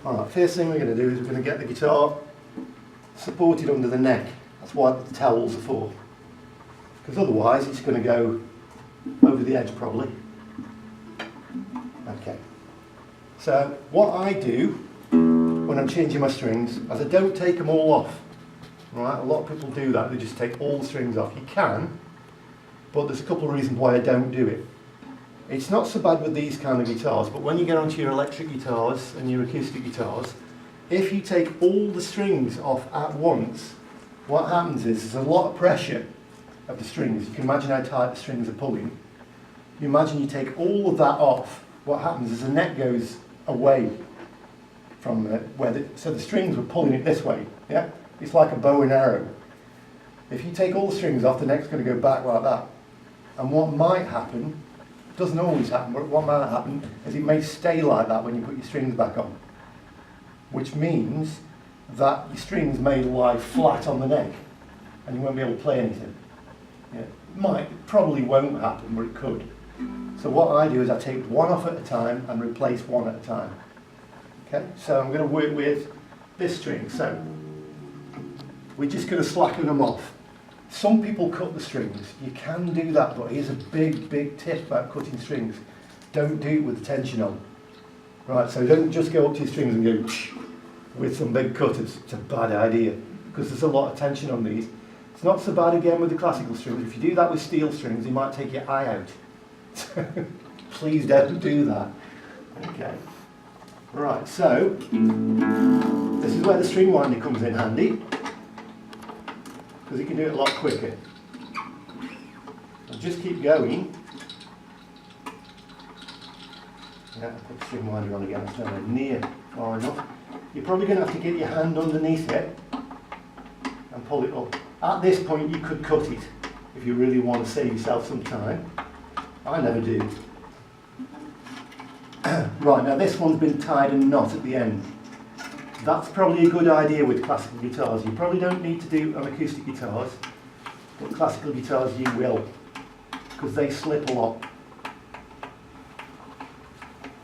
Alright, first thing we're going to do is we're going to get the guitar supported under the neck. That's what the towels are for. Because otherwise it's going to go over the edge probably. Okay. So what I do when I'm changing my strings is I don't take them all off. Right? A lot of people do that, they just take all the strings off. You can, but there's a couple of reasons why I don't do it. It's not so bad with these kind of guitars, but when you get onto your electric guitars and your acoustic guitars, if you take all the strings off at once, what happens is there's a lot of pressure of the strings. You can imagine how tight the strings are pulling. You imagine you take all of that off, what happens is the neck goes away from so the strings were pulling it this way, yeah? It's like a bow and arrow. If you take all the strings off, the neck's going to go back like that. And what might happen, doesn't always happen, but what might happen is it may stay like that when you put your strings back on. Which means that your strings may lie flat on the neck and you won't be able to play anything. Yeah, probably won't happen, but it could. So what I do is I take one off at a time and replace one at a time. Okay, so I'm going to work with this string. So we're just going to slacken them off. Some people cut the strings. You can do that, but here's a big tip about cutting strings. Don't do it with the tension on. Right, so don't just go up to your strings and go with some big cutters. It's a bad idea because there's a lot of tension on these. It's not so bad again with the classical strings. If you do that with steel strings, you might take your eye out. Please don't do that. Okay. Right, so this is where the string winder comes in handy, because you can do it a lot quicker. So just keep going. Yeah, I'll put the string winder on again, it's nowhere near far enough. You're probably going to have to get your hand underneath it and pull it up. At this point you could cut it if you really want to save yourself some time. I never do. Right, now this one's been tied in a knot at the end. That's probably a good idea with classical guitars. You probably don't need to do on acoustic guitars, but classical guitars you will, because they slip a lot.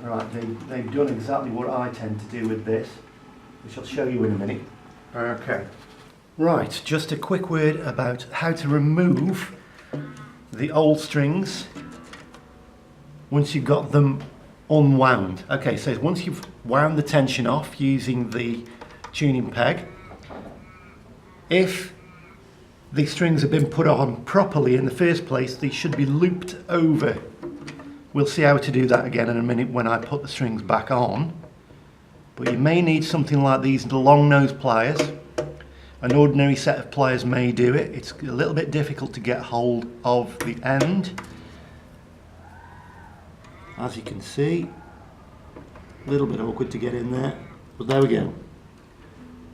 Right, they've done exactly what I tend to do with this, which I'll show you in a minute. Okay. Right, just a quick word about how to remove the old strings once you've got them unwound. Okay, so once you've wound the tension off using the tuning peg, if the strings have been put on properly in the first place, they should be looped over. We'll see how to do that again in a minute when I put the strings back on. But you may need something like these long nose pliers. An ordinary set of pliers may do it. It's a little bit difficult to get hold of the end. As you can see, a little bit awkward to get in there, but there we go.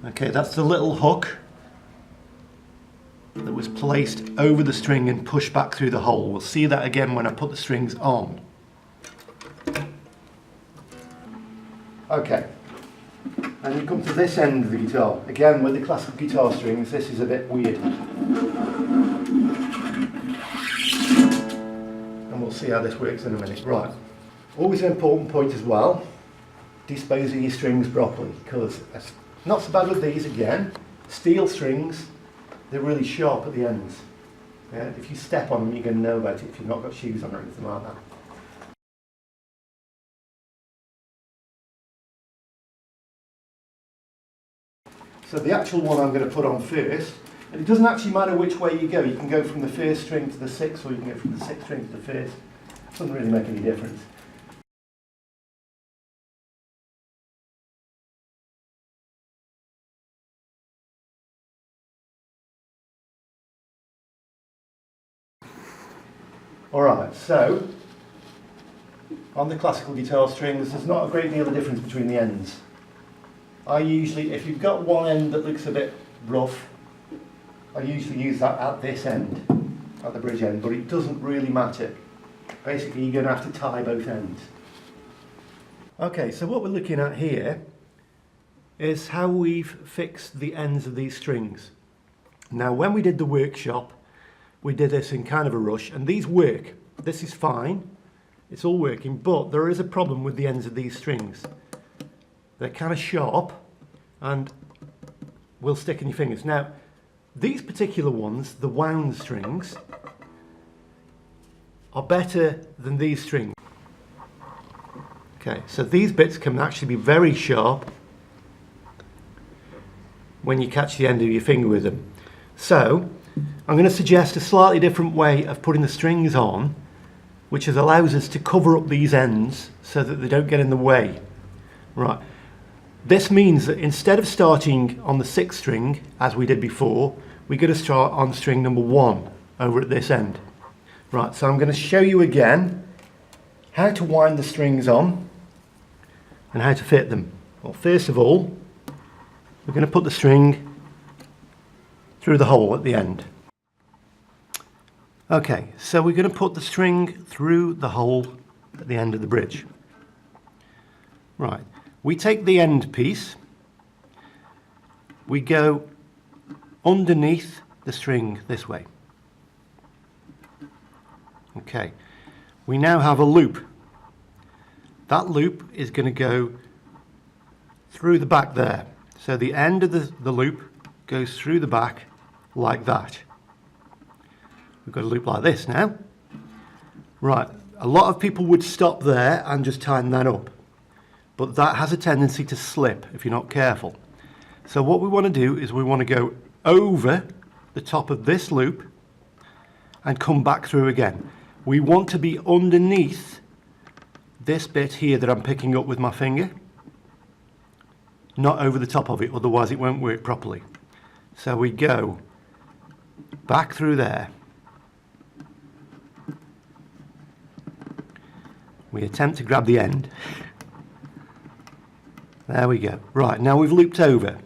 Okay, that's the little hook that was placed over the string and pushed back through the hole. We'll see that again when I put the strings on. Okay, and you come to this end of the guitar. Again, with the classical guitar strings, this is a bit weird. And we'll see how this works in a minute. Right. Always an important point as well, dispose of your strings properly, because it's not so bad with these again. Steel strings, they're really sharp at the ends. Yeah? If you step on them, you're going to know about it if you've not got shoes on or anything like that. So the actual one I'm going to put on first, and it doesn't actually matter which way you go. You can go from the first string to the sixth, or you can go from the sixth string to the first. It doesn't really make any difference. Alright, so on the classical guitar strings, there's not a great deal of difference between the ends. I usually, if you've got one end that looks a bit rough, I usually use that at this end, at the bridge end, but it doesn't really matter. Basically, you're going to have to tie both ends. Okay, so what we're looking at here is how we've fixed the ends of these strings. Now, when we did the workshop, we did this in kind of a rush, and these work. This is fine, it's all working, but there is a problem with the ends of these strings. They're kind of sharp and will stick in your fingers. Now, these particular ones, the wound strings, are better than these strings. Okay, so these bits can actually be very sharp when you catch the end of your finger with them. So, I'm going to suggest a slightly different way of putting the strings on, which allows us to cover up these ends so that they don't get in the way. Right. This means that instead of starting on the 6th string, as we did before, we're going to start on string number 1 over at this end. Right, so I'm going to show you again how to wind the strings on and how to fit them. Well, first of all, we're going to put the string through the hole at the end. Okay, so we're going to put the string through the hole at the end of the bridge. Right, we take the end piece, we go underneath the string this way. Okay, we now have a loop. That loop is going to go through the back there. So the end of the loop goes through the back like that. We've got a loop like this now. Right, a lot of people would stop there and just tighten that up. But that has a tendency to slip if you're not careful. So what we want to do is we want to go over the top of this loop and come back through again. We want to be underneath this bit here that I'm picking up with my finger, not over the top of it, otherwise it won't work properly. So we go back through there. We attempt to grab the end. There we go. Right, now we've looped over.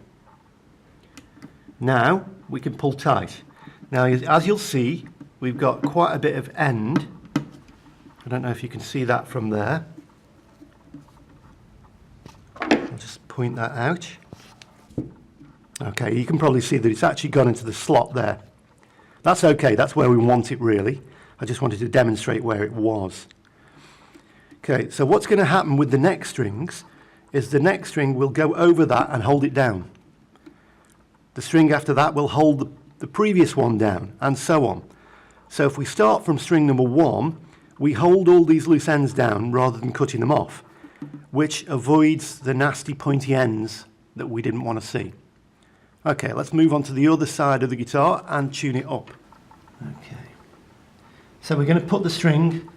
Now we can pull tight. Now, as you'll see, we've got quite a bit of end. I don't know if you can see that from there. I'll just point that out. Okay, you can probably see that it's actually gone into the slot there. That's okay, that's where we want it really. I just wanted to demonstrate where it was. Okay, so what's going to happen with the next strings is the next string will go over that and hold it down. The string after that will hold the previous one down, and so on. So if we start from string number 1, we hold all these loose ends down rather than cutting them off, which avoids the nasty pointy ends that we didn't want to see. Okay, let's move on to the other side of the guitar and tune it up. Okay, so we're going to put the string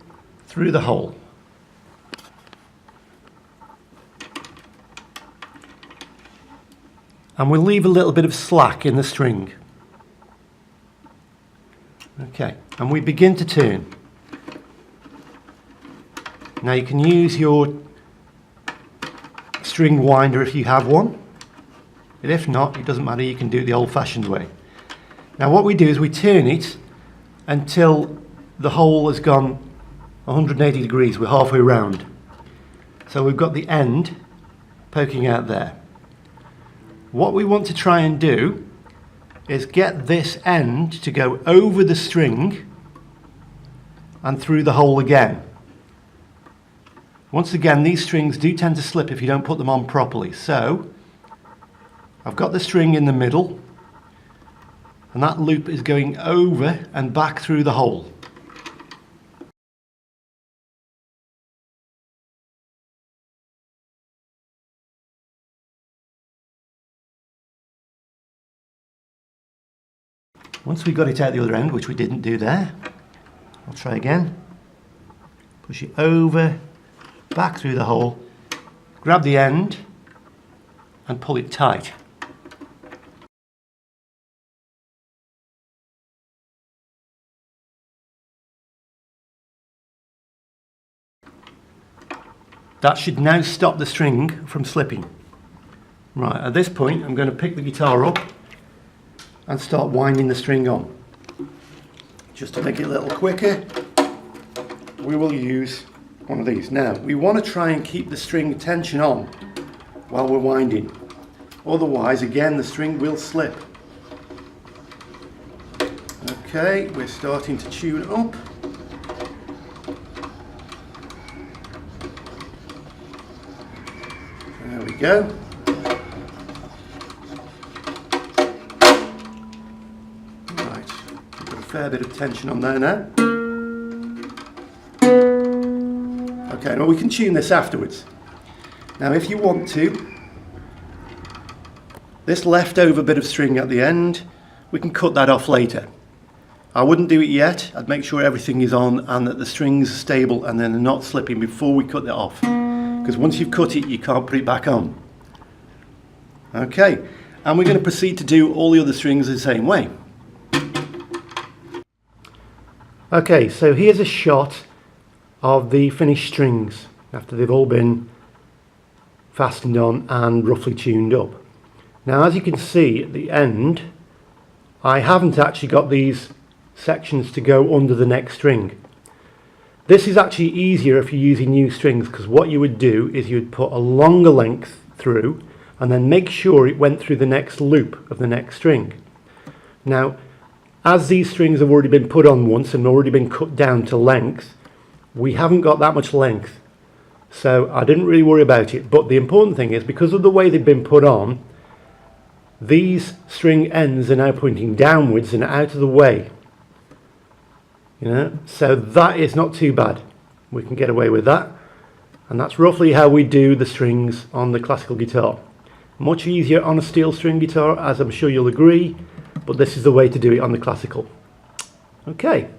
through the hole. And we'll leave a little bit of slack in the string. Okay, and we begin to tune. Now you can use your string winder if you have one. But if not, it doesn't matter, you can do it the old-fashioned way. Now what we do is we turn it until the hole has gone 180 degrees, we're halfway round. So we've got the end poking out there. What we want to try and do is get this end to go over the string and through the hole again. Once again, these strings do tend to slip if you don't put them on properly. So I've got the string in the middle and that loop is going over and back through the hole. Once we got it out the other end, which we didn't do there, I'll try again. Push it over, back through the hole, grab the end and pull it tight. That should now stop the string from slipping. Right, at this point I'm going to pick the guitar up and start winding the string on. Just to make it a little quicker, we will use one of these. Now, we want to try and keep the string tension on while we're winding. Otherwise, again, the string will slip. Okay, we're starting to tune up. There we go. Right, got a fair bit of tension on there now. Okay, now we can tune this afterwards. Now if you want to, this leftover bit of string at the end, we can cut that off later. I wouldn't do it yet. I'd make sure everything is on and that the strings are stable and then they're not slipping before we cut it off. Because once you've cut it, you can't put it back on. Okay, and we're going to proceed to do all the other strings the same way. Okay, so here's a shot of the finished strings after they've all been fastened on and roughly tuned up. Now as you can see at the end, I haven't actually got these sections to go under the next string. This is actually easier if you're using new strings, because what you would do is you would put a longer length through and then make sure it went through the next loop of the next string. Now as these strings have already been put on once and already been cut down to length, we haven't got that much length, so I didn't really worry about it. But the important thing is, because of the way they've been put on, these string ends are now pointing downwards and out of the way. You know, so that is not too bad. We can get away with that, and that's roughly how we do the strings on the classical guitar. Much easier on a steel string guitar, as I'm sure you'll agree, but this is the way to do it on the classical. Okay.